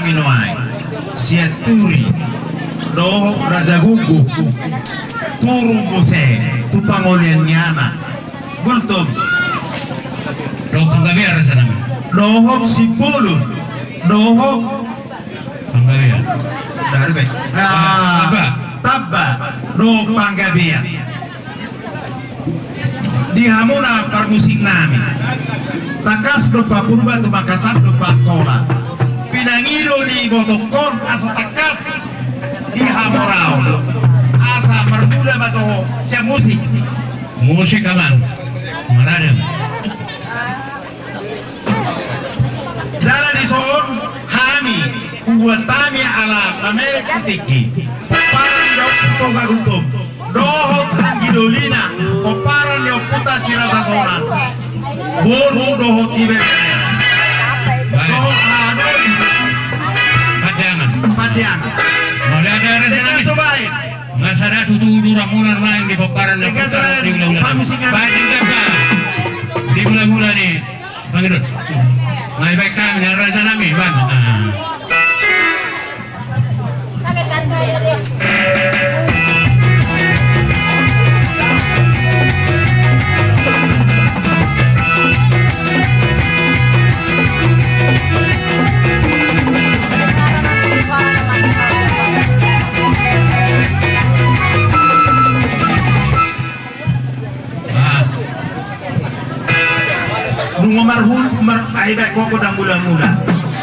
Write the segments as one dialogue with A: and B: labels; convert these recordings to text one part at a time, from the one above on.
A: kami noai siaturi doho Raja Gugu turun bose tu pangolian nyana bultum
B: doho panggabiar sana
A: doho sipulun doho
B: panggabiar
A: dari baik tabba doho panggabiar di hamuna permusik nami takas dopa purba tu makassar dopa kola pinangido di botokon asa takas di hamorao asa mermula bato siap musik
B: aman mana
A: jalan di son kami buat kami ala Amerika tiki paparan di toga gutum doho gidolina paparan di puta sirasa sonan bolu doho tibe doho adon padian
B: ada rencana
A: itu baik
B: nggak sadar tutur ramulan lain di paparan di bulan-bulan nih Bang Idul mai baik kami dan rencana kami Bang
A: nungo marhun aiba koko dan mula-mula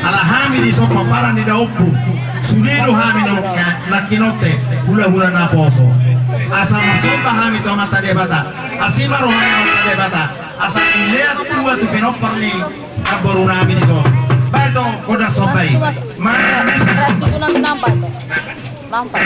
A: ala hami di sok paparan di daopu sudido hami no nakinote hula-hula na poso asa masomba hami to mata debata asima ro hami mata debata asa ilea tua tu penopar ni aboru nami di sok baito koda sobai mana
C: nampak itu nampak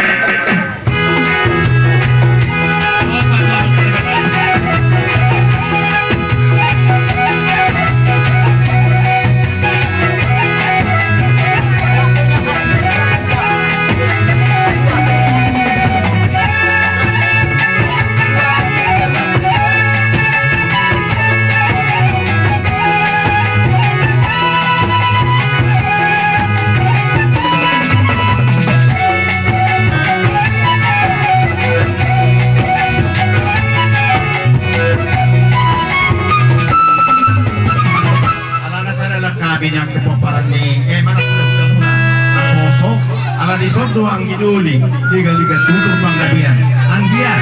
A: yang kepaparan ni mana mula-mula ang poso ala di sodo ang iduli liga-liga tutur panggabian ang dia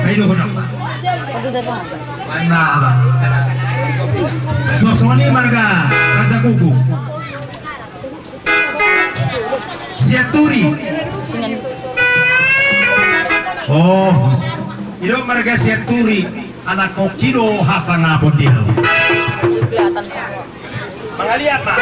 A: kayo hunak mana sosoni marga Raja Gugu siaturi oh itu marga siaturi anak kokido hasan ngapon dia
C: kelihatan semua
A: mengaliat pak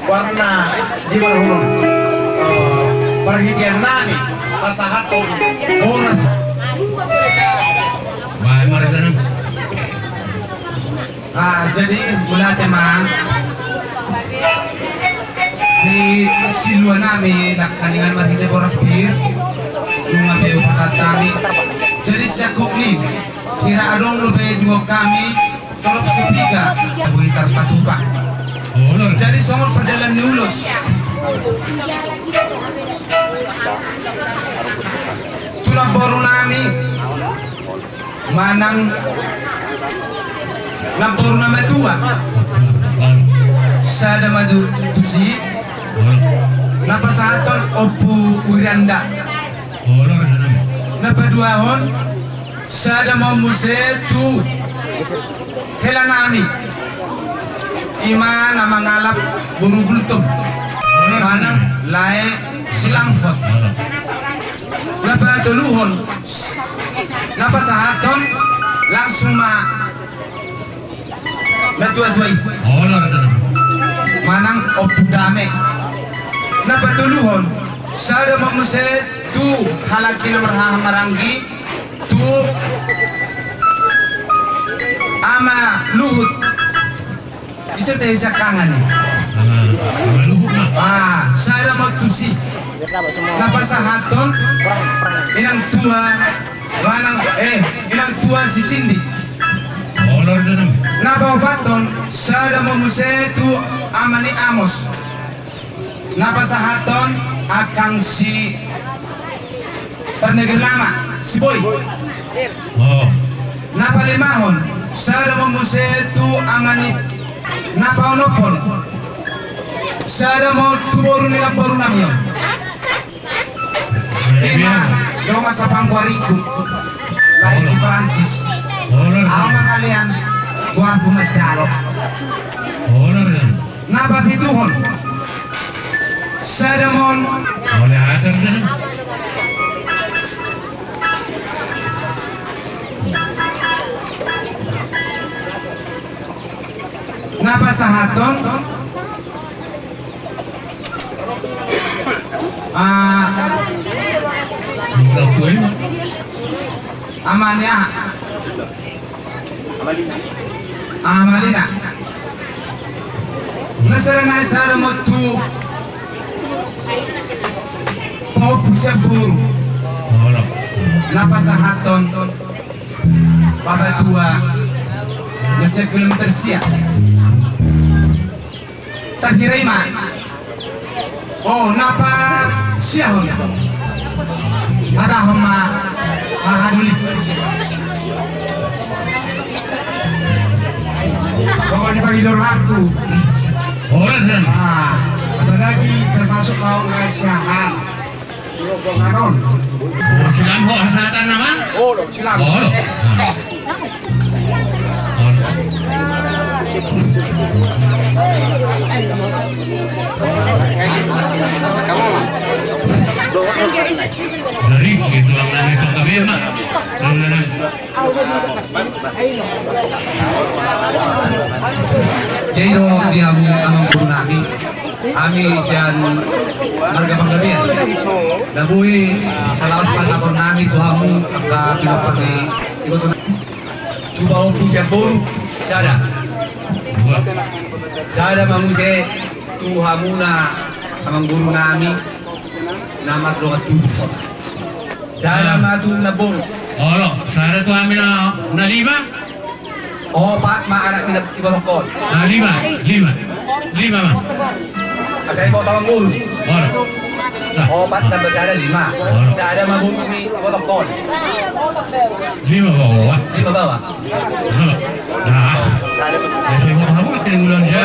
A: warna di mana perhatian nami pasahat oras
B: Baik, mari sana.
D: Jadi mula tema di siluan nami nak kalingan marhite boras bir bunga beu pasat kami jadi siakuk ni kira adong lobe dua kami torok sepika buitar patupak jadi songol perdalan niulos tulang boru nami manang lampor nama tua sada madu tusi napa saton opu wiranda napa dua hon sada mau musetu helanami iman nama ngalap buru gultum mana lae silanghot napa duluhon napa saton langsung ma na dua-duai manang opu dame na patuluhon sada mamuse tu halaki na maranggi tu ama luhut isa tayo sa kangan sada magtusi napasahaton inang tua manang inang tua si Cindi napapaton sada mamusetu amani Amos napasahaton akang si Perneger Lama si Boy napalimahon sada mamusetu amani napaonopon sada mo tuboru nila boru namyo ima donga sa pangwariku lain si Perancis ako kalian gua pumacalo napapituhon sadamon
B: oleh atar sana
D: napasahaton amanya amalina nasarana sara motu pop seburu napasahaton baba tua nasa kilometer sia takdirima napa siahon ada hama hadulit kalau dipanggil aku ada lagi termasuk mau ngasihan ngaron
B: silang ho hasatan naman
D: silang
B: dari itu lang namin itong kami ma
D: jadi dia amang guru nami ami sian marga panggabian dabuhi kalaos pangkaton nami tuhamu angka pinapag ni iboton tubaw po siya buru sada mamuse tuhamu na amang guru nami namat lo katubos sada matu na buru
B: sada tu amin na lima
D: pak maanak ibotokon
B: lima ma
D: asal bawa tawang guru opat na sada 5 sada maburu ni ibotokon
B: 5 bawa
D: 5 bawa
B: sada saya mau tahu kan ulang dia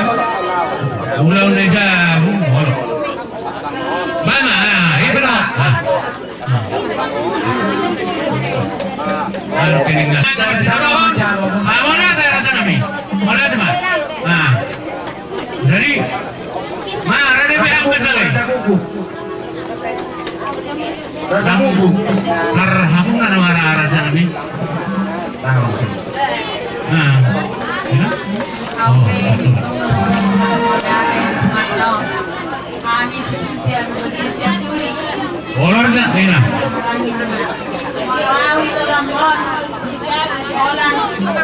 B: mana itu lah ada keringat mana ada rasa nami mana ada mah dari mana ada yang besar
A: rasa bubu
B: aku nggak ada rasa nami
E: Kami itu siap siap turi.
B: Olor na ina.
E: Kalau itu rambut, orang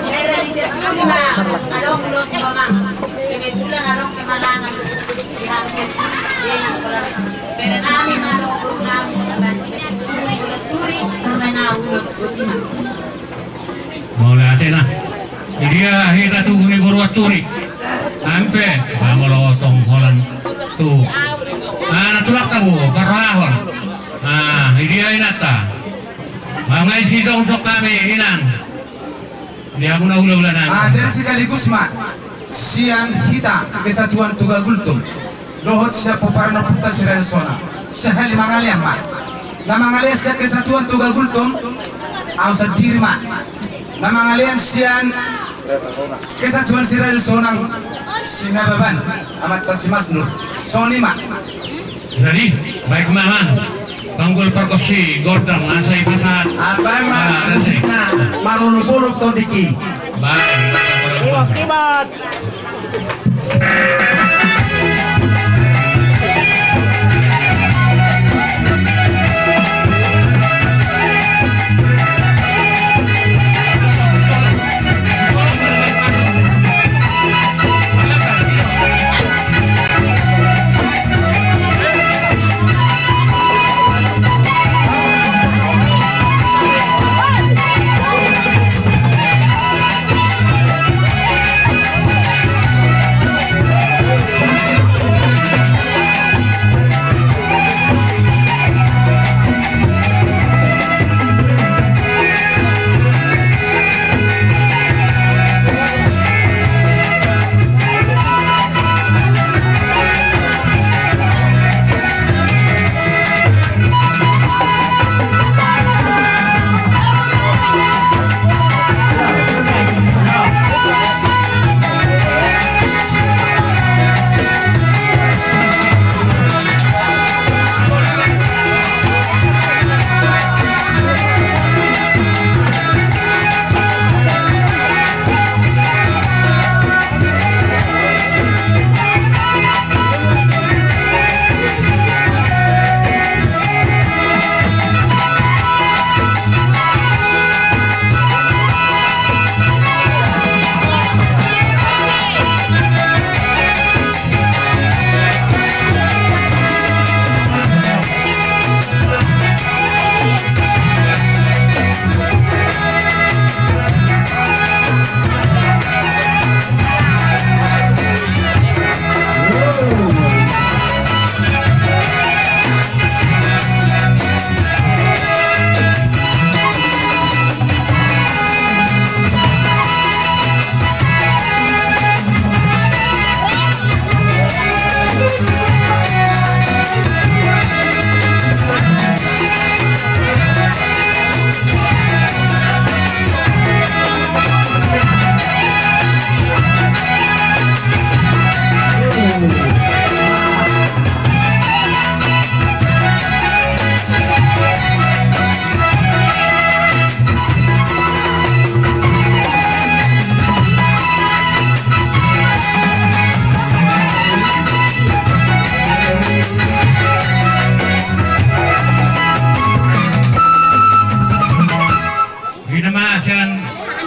E: beri siap turi mah. Adong los mama. Kebetulan adong kemalangan. Yang siap turi. Beri nami adong nami. Turi karena ulos kutima.
B: Mulai atena. Dia kita tu guni berbuat turi. Ampe, kalau tong holan tu. Tulak tabu karahon. Dia inata. Mangai sida untuk kami inan. Dia guna ulah-ulah
D: Jadi sekaligus mak siang kita kesatuan Tugagultum. Lohot siya peparno puta sira sona. Sehali mangalian mak. Na mangalian siya kesatuan Tugagultum. Ausa diri mak. Na mangalian sian kesatuan sira sonang sinababan amat pasimas nur. Soni mak.
B: Jadi baik maman. Panggul perkosi godang asai pasat.
A: Apa emang musiknya marunupuluk to diki.
B: Baik.
F: Kibat.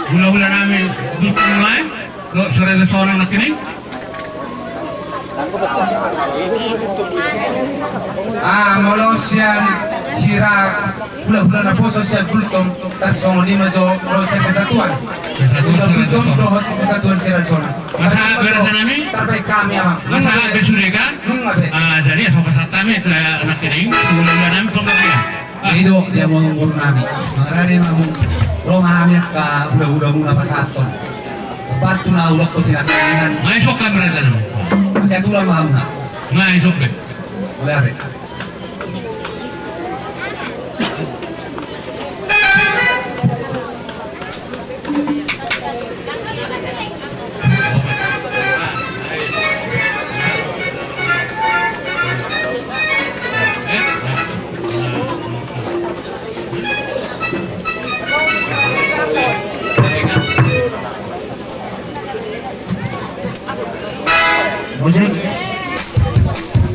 B: Hula-hula namin dulkan lain lo sore seorang nak ini
D: molosian hira hula-hula na poso siya gultom tapi songo lima jo lo siya kesatuan hula gultom dohot kesatuan siya sona
B: masa berasa nami
D: terbaik kami ama
B: masa besure kan jadi asal pasat kami itu nak ini hula-hula namin pemberian
A: Itu dia mau ngurus kami. Mengenai mau lo ngambil ke udah muna pasaton. Batu na ulok ko sila kalingan.
B: Ngai sok kamera naman.
A: Masih tulang mau na.
B: Ngai sok be.
A: Boleh. Musik Oh,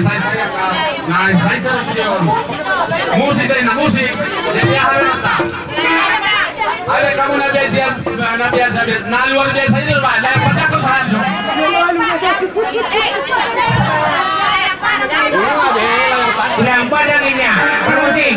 D: Saya studio. Musik dari musik. Jadi apa? Ada kamu nabi siap, nabi sabir. Nah luar biasa ini Pak. Yang pada aku sahaja. Sedang padang ini ya, musik.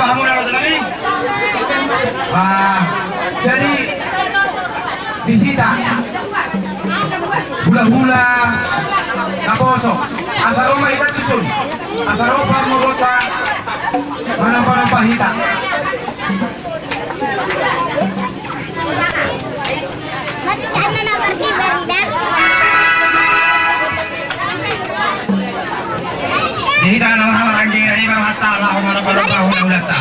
D: paham udah Raja Nami? Jadi dihita hula-hula kaposo asaro mahita dusun asaro pamurota manampa hita dihita nama-nama anjing ini baru hatta lah manampa hula-hulata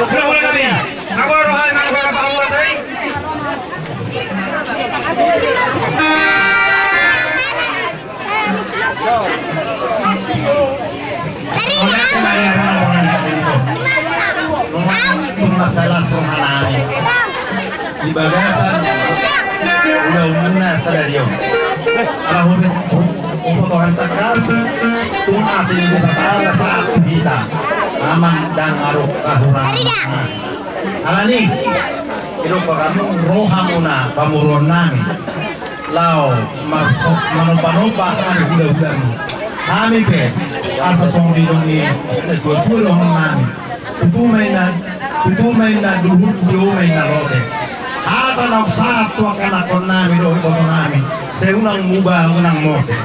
D: Aku hula-hula nabi. Aku rohal mana para pahula tadi.
A: Masalah sohanami di bagasan udah umumnya sadario kalau potongan tegas tunas ini berkata saat kita aman dan ngaruh kahurangan alani itu kamu rohamuna pamuron nami lau masuk manopa-nopa kami udah kami pe asa song di doni dua nami tutumay na duhut diumay na rote hata na satu akan akon nami dohi koto nami seunang mubah unang mose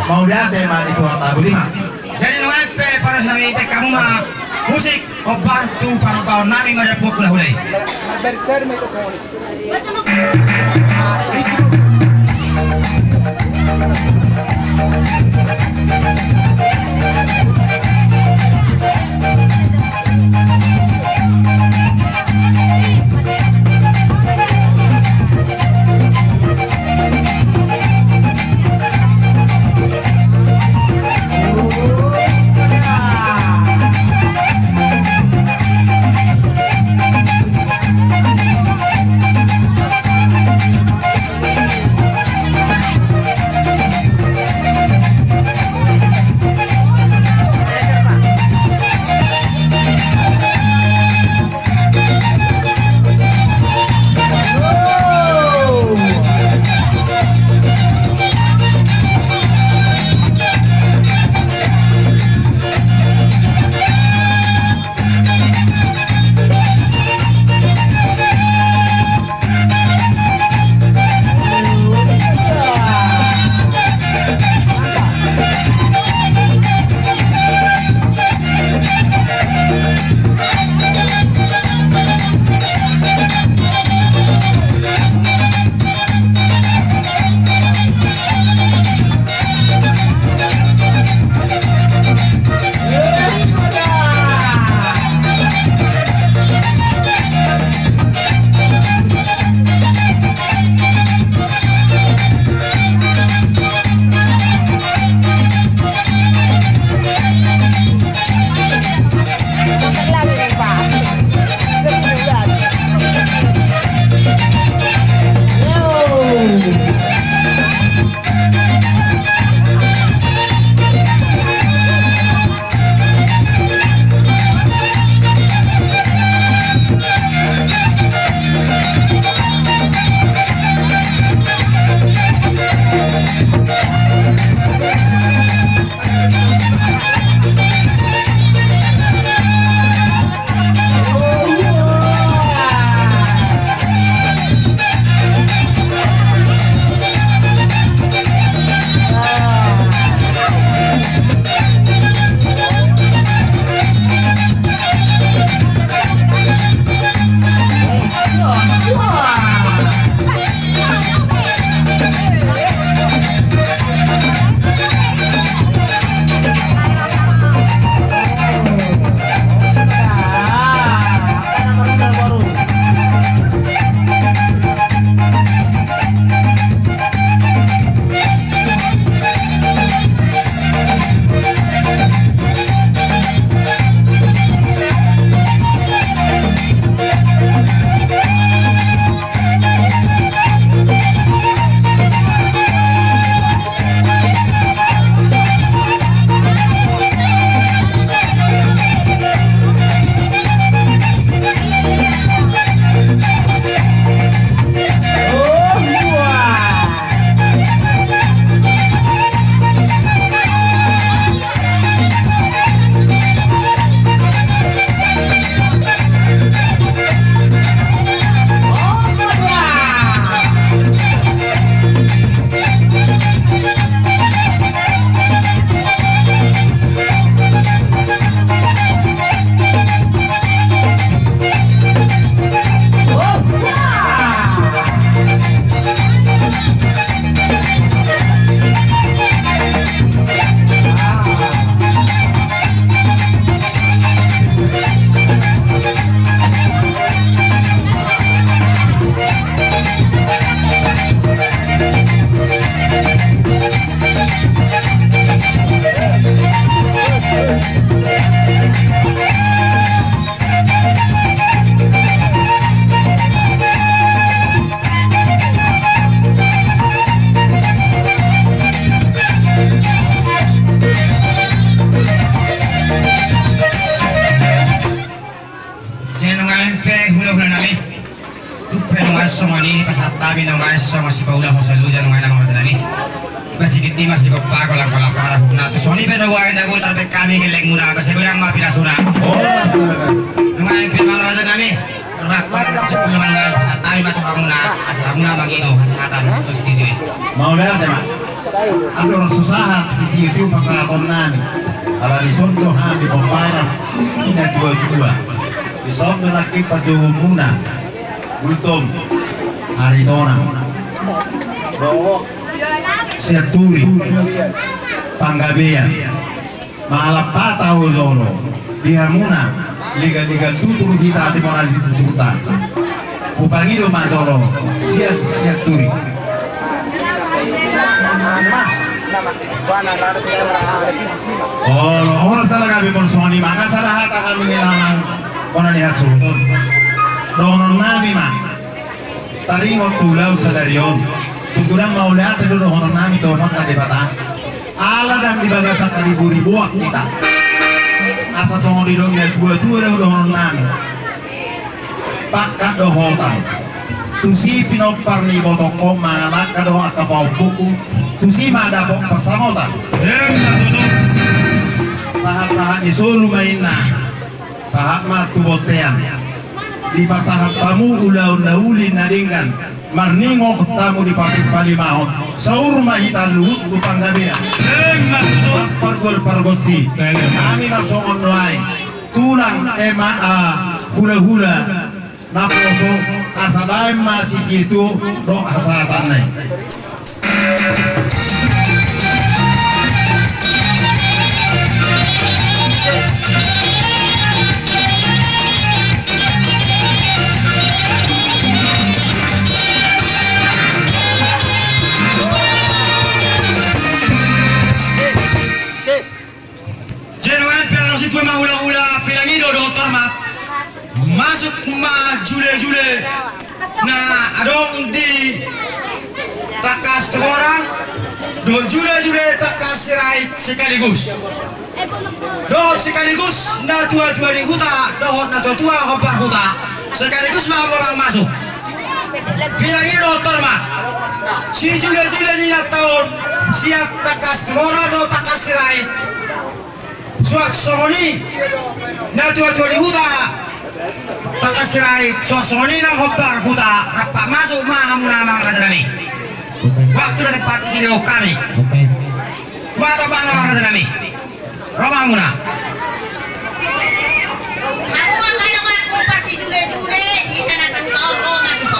A: mau diate ma itu atabu lima
D: Jadi nuepe para sami kamu mah musik obat tu pang nami ngada pukul hulai.
F: somoni pasat kami nang mais sama si Paula Hosaluja nang nang mga tani. Masih kita masih berpaku lang para na to soni pero wa na go tabe kami geleng muna kasi bilang mapinasuna.
A: Oh, masalah.
F: Nang pinang raja kami. Rak para sa pulungan ngal pasat kami matukang muna asal muna bangino kesehatan untuk studio.
A: Mau lihat ya, Mak? Ada orang susahan si itu pasaton nami. Kalau di sondo kami pembarang ini dua-dua. Di sondo laki pajuh muna. Ultum Aritona Rowo Seturi Panggabean Malapata Uzono Dihamuna Liga-liga tutur kita di mana ditututan Upangido Majoro Seturi Oh, orang salah kami monsoni maka salah hata kami ngelangan Kona dihasulun Donon nami mah taringo tulau sadarion tukurang maulihat itu donon nami tomat kadebata ala dan dibaga sakali buribuak kita asa songo di dong dua donon nami pakat dohotan tusi pinopar ni botoko malak kado akapau buku tusi madapok pasamotan sahat-sahat disuruh mainna sahat mah tubotean di pasahat tamu ulau-ulauli naringan marningo tamu di patik palimahon saur mahitan luhut ku Panggabean pargol-pargosi kami masuk onwai tulang hula-hula naposo asabay masih gitu dong asatanay
F: Ulang-ulang pilangido dokter mat masuk ma jule-jule nah adong di takas orang do jule-jule takas sirait sekaligus dohot sekaligus na tua-tua di huta dohot na tua-tua kompar huta sekaligus mah orang masuk pilangido dokter mat si jule-jule ni na tahun siap takas orang do takas sirait suak somoni na tua-tua di huta takasirai suak somoni nang hopar huta rapak masuk mah muna mang rajanami waktu na tepat sini kami mata bang mang rajanami romang muna
E: Aku akan aku pasti jule-jule di sana kan kau Roma tu.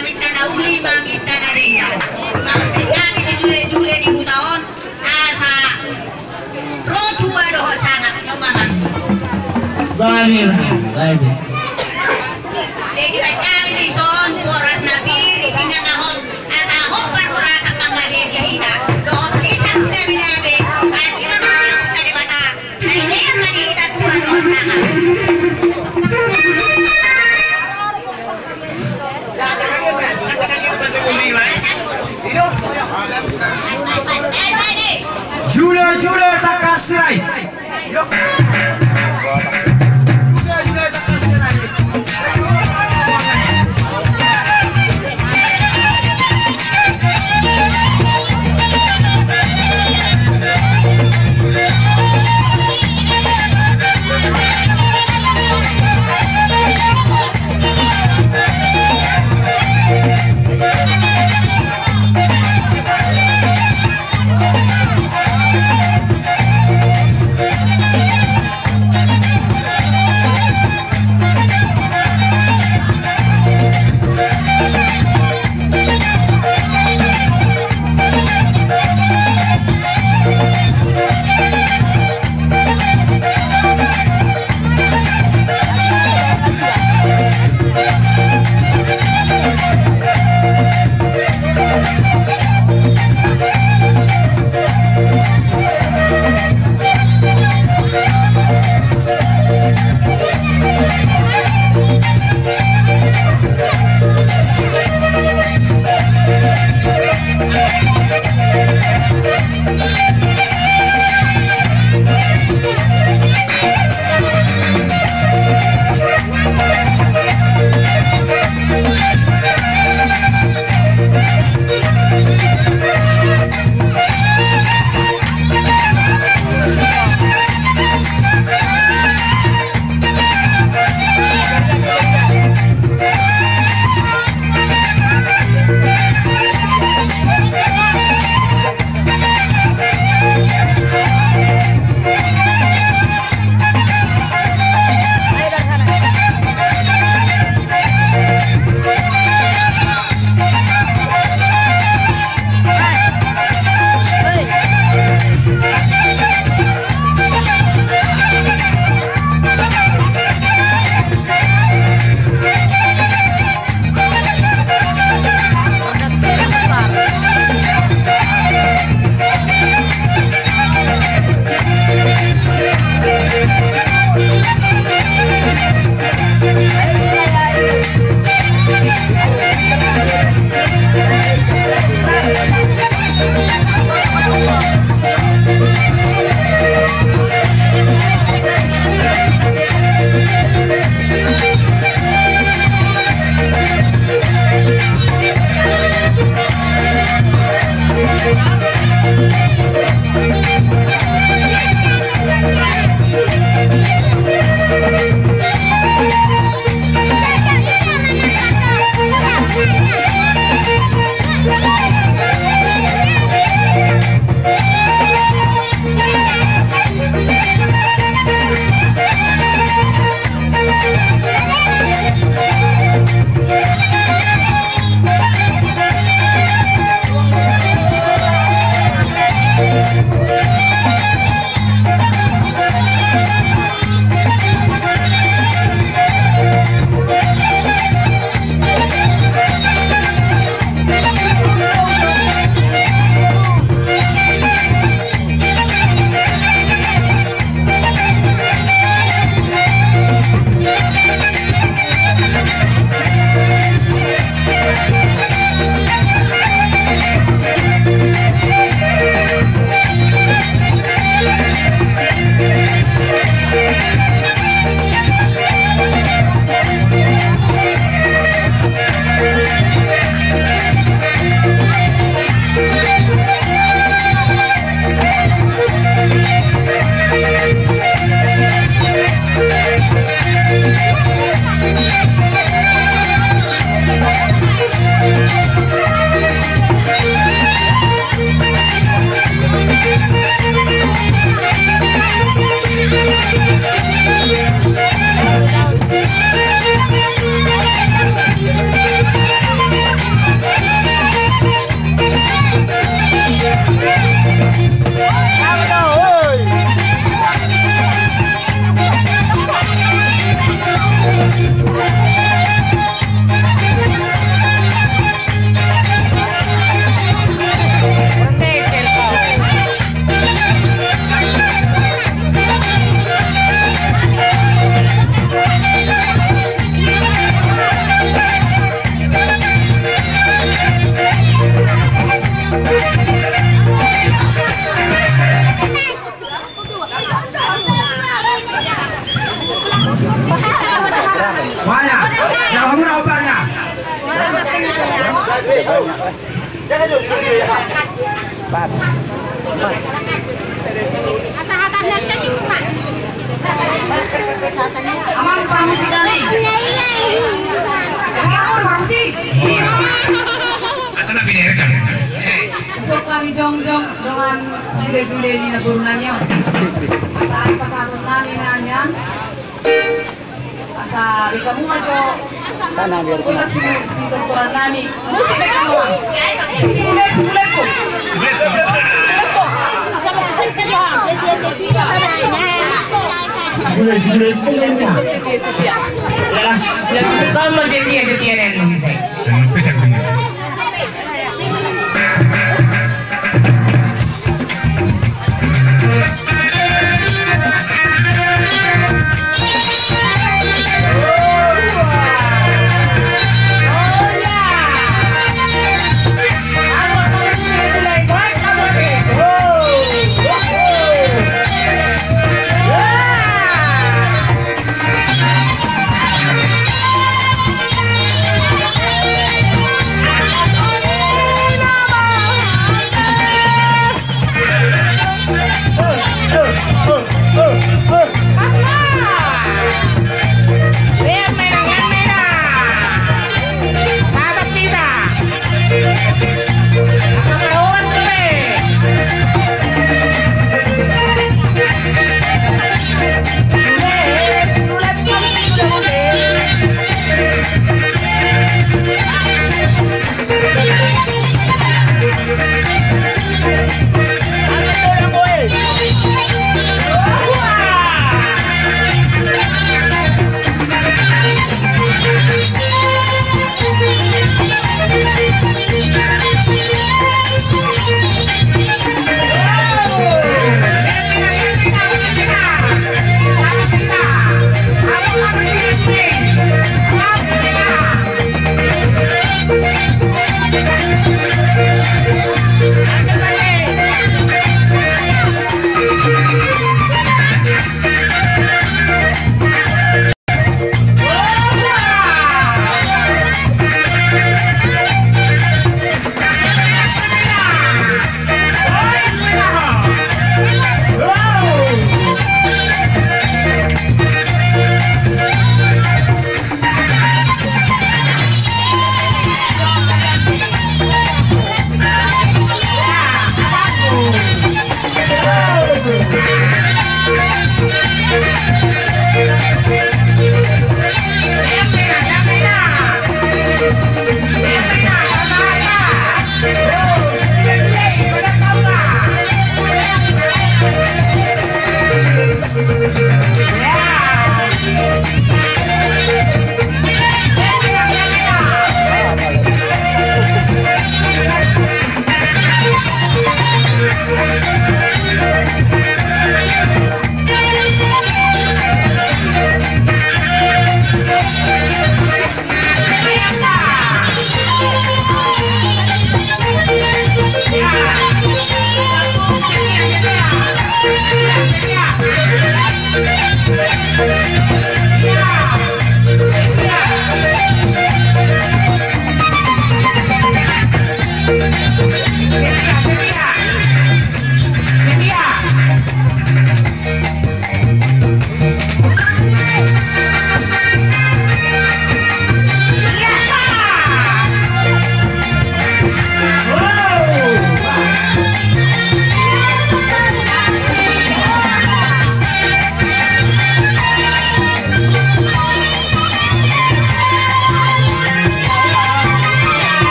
E: Pamitan dauli, pamitan naringan. Sampai kami si jule-jule di Butaon, asa rotua doh sangat nyoman.
G: Baik.
E: Jadi kami di son, boras nabir, dengan nahon, asa hopar boras Panggabean di hina. Doh tulisan sudah binabe, kasih orang dari bata. Ini yang tadi kita tua doh sangat.
F: Jule takasirai jule takasirai
E: Aman pamsi kami. Aman pamsi.
B: Asal nak binarkan.
E: Besok kami jongjong dengan jule-jule di nagurunannya. Pasal namin nanya. Pasal kamu aja. Kita si dokteran kami. Musik kamu. Simulek ko.
G: Sudah pun kan. Yang utama setia nen.